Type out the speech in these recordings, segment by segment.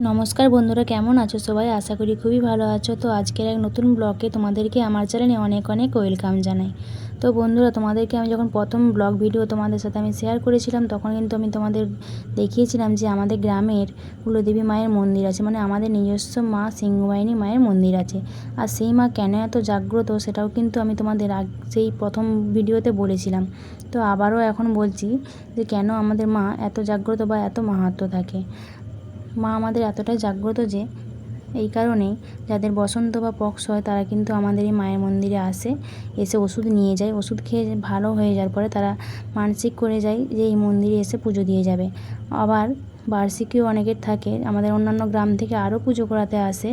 নমস্কার বন্ধুরা, কেমন আছো সবাই? আশা করি খুবই ভালো আছো। তো আজকের এক নতুন ব্লগে তোমাদেরকে আমার চ্যানেলে অনেক অনেক ওয়েলকাম জানাই। তো বন্ধুরা, তোমাদেরকে আমি যখন প্রথম ব্লগ ভিডিও তোমাদের সাথে আমি শেয়ার করেছিলাম, তখন কিন্তু আমি তোমাদের দেখিয়েছিলাম যে আমাদের গ্রামের কুলদেবী মায়ের মন্দির আছে, মানে আমাদের নিজস্ব মা সিংহবাহিনী মায়ের মন্দির আছে। আর সেই মা কেন এত জাগ্রত সেটাও কিন্তু আমি তোমাদের সেই প্রথম ভিডিওতে বলেছিলাম। তো আবারও এখন বলছি যে কেন আমাদের মা এত জাগ্রত বা এত মাহাত্ম্য থাকে। মা আমাদের এতটাই জাগ্রত যে এই কারণেই যাদের বসন্ত বা পক্স হয় তারা কিন্তু আমাদের এই মায়ের মন্দিরে এসে ওষুধ নিয়ে যায়। ওষুধ খেয়ে ভালো হয়ে যাওয়ার পরে তারা মানসিক করে যায় যে এই মন্দিরে এসে পুজো দিয়ে যাবে। আবার বার্ষিকীও অনেকের থাকে, আমাদের অন্যান্য গ্রাম থেকে আরও পুজো করাতে আসে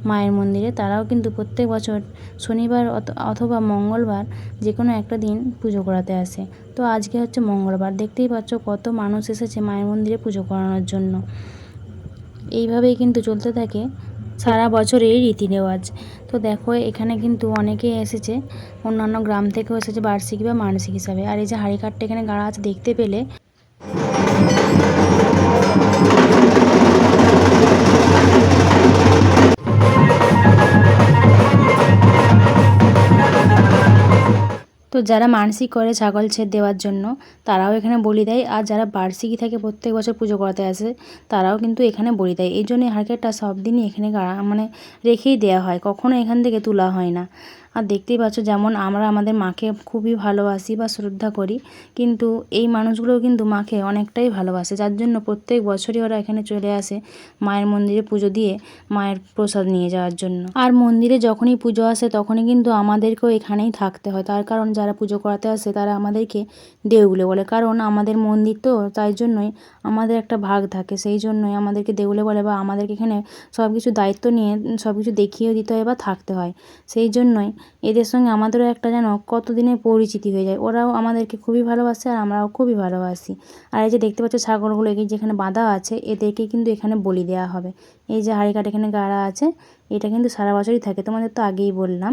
মায়ের মন্দিরে। তারাও কিন্তু প্রত্যেক বছর শনিবার অথবা মঙ্গলবার যে কোনো একটা দিন পুজো করাতে আসে। তো আজকে হচ্ছে মঙ্গলবার, দেখতেই পাচ্ছ কত মানুষ এসেছে মায়ের মন্দিরে পুজো করানোর জন্য। এইভাবেই কিন্তু চলতে থাকে সারা বছরের রীতি রেওয়াজ। তো দেখো এখানে কিন্তু অনেকেই এসেছে, অন্যান্য গ্রাম থেকেও এসেছে বার্ষিকী বা মানসিক হিসাবে। আর এই যে হাঁড়ি কাঠটা এখানে গাড়া আছে দেখতে পেলে, তো যারা মানসিক করে ছাগল ছেদ দেওয়ার জন্য তারাও এখানে বলি দেয়। আর যারা বার্ষিকী থাকে প্রত্যেক বছর পুজো করাতে আসে তারাও কিন্তু এখানে বলি দেয়। এই জন্যই হাঁড়িটা সব দিনই এখানে রেখেই দেওয়া হয়, কখনো এখান থেকে তোলা হয় না। আর দেখতেই পাচ্ছ যেমন আমরা আমাদের মাকে খুবই ভালোবাসি বা শ্রদ্ধা করি, কিন্তু এই মানুষগুলোও কিন্তু মাকে অনেকটাই ভালোবাসে, যার জন্য প্রত্যেক বছরই ওরা এখানে চলে আসে মায়ের মন্দিরে পুজো দিয়ে মায়ের প্রসাদ নিয়ে যাওয়ার জন্য। আর মন্দিরে যখনই পুজো আসে তখনই কিন্তু আমাদেরকেও এখানেই থাকতে হয়, তার কারণ যারা পুজো করাতে আসে তারা আমাদেরকে দেউলে বলে, কারণ আমাদের মন্দির তো, তাই জন্যই আমাদের একটা ভাগ থাকে, সেই জন্যই আমাদেরকে দেউলে বলে, বা আমাদেরকে এখানে সব কিছু দায়িত্ব নিয়ে সব কিছু দেখিয়েও দিতে হয় বা থাকতে হয়। সেই জন্যই এদের সঙ্গে আমাদেরও একটা যেন কতদিনের পরিচিতি হয়ে যায়। ওরাও আমাদেরকে খুবই ভালোবাসে আর আমরাও খুবই ভালোবাসি। আর এই যে দেখতে পাচ্ছ ছাগলগুলো যেখানে বাঁধা আছে, এদেরকে কিন্তু এখানে বলি দেওয়া হবে। এই যে হাঁড়ি কাঠ এখানে গাড়া আছে, এটা কিন্তু সারা বছরই থাকে, তোমাদের তো আগেই বললাম।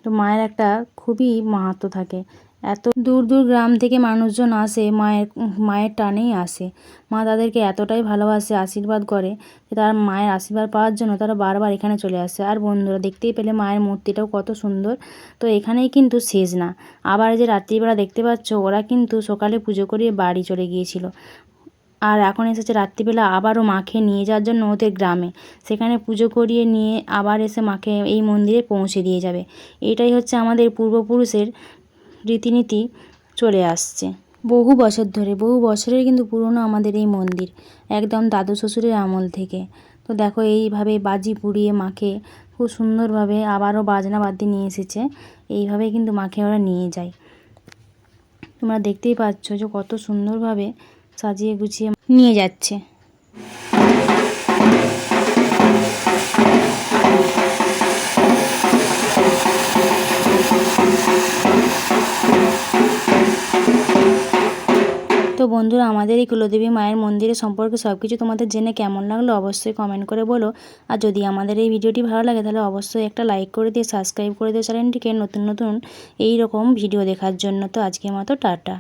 তো মায়ের একটা খুবই মাহাত্ম্য থাকে। এত দূর দূর গ্রাম থেকে মানুষজন আসে, মায়ের টানেই আসে। মা তাদেরকে এতটাই ভালোবাসে, আশীর্বাদ করে, যে তার মায়ের আশীর্বাদ পাওয়ার জন্য তারা বারবার এখানে চলে আসে। আর বন্ধুরা দেখতেই পেলে মায়ের মূর্তিটাও কত সুন্দর। তো এখানেই কিন্তু শেষ না, আবার যে রাত্রিবেলা দেখতে পাচ্ছ ওরা কিন্তু সকালে পুজো করিয়ে বাড়ি চলে গিয়েছিল, আর এখন এসেছে রাত্রিবেলা আবারও মাকে নিয়ে যাওয়ার জন্য ওদের গ্রামে। সেখানে পুজো করিয়ে নিয়ে আবার এসে মাকে এই মন্দিরে পৌঁছে দিয়ে যাবে। এটাই হচ্ছে আমাদের পূর্বপুরুষের রীতিনীতি চলে আসছে বহু বছর ধরে, বহু বছরের কিন্তু পুরনো আমাদের এই মন্দির, একদম দাদু শ্বশুরের আমল থেকে। তো দেখো এইভাবে বাজি পুড়িয়ে মাকে খুব সুন্দরভাবে আবারও বাজনা বাদ্যি নিয়ে এসেছে, এইভাবেই কিন্তু মাকে ওরা নিয়ে যায়। তোমরা দেখতেই পাচ্ছ যে কত সুন্দরভাবে সাজিয়ে গুছিয়ে নিয়ে যাচ্ছে। তো বন্ধুরা, আমাদের এই কুলদেবী মায়ের মন্দিরের সম্পর্কে সব কিছু তোমাদের জেনে কেমন লাগলো অবশ্যই কমেন্ট করে বলো। আর যদি আমাদের এই ভিডিওটি ভালো লাগে তাহলে অবশ্যই একটা লাইক করে দিয়ে সাবস্ক্রাইব করে দিও চ্যানেলটিকে, নতুন নতুন এই রকম ভিডিও দেখার জন্য। তো আজকের মতো টাটা।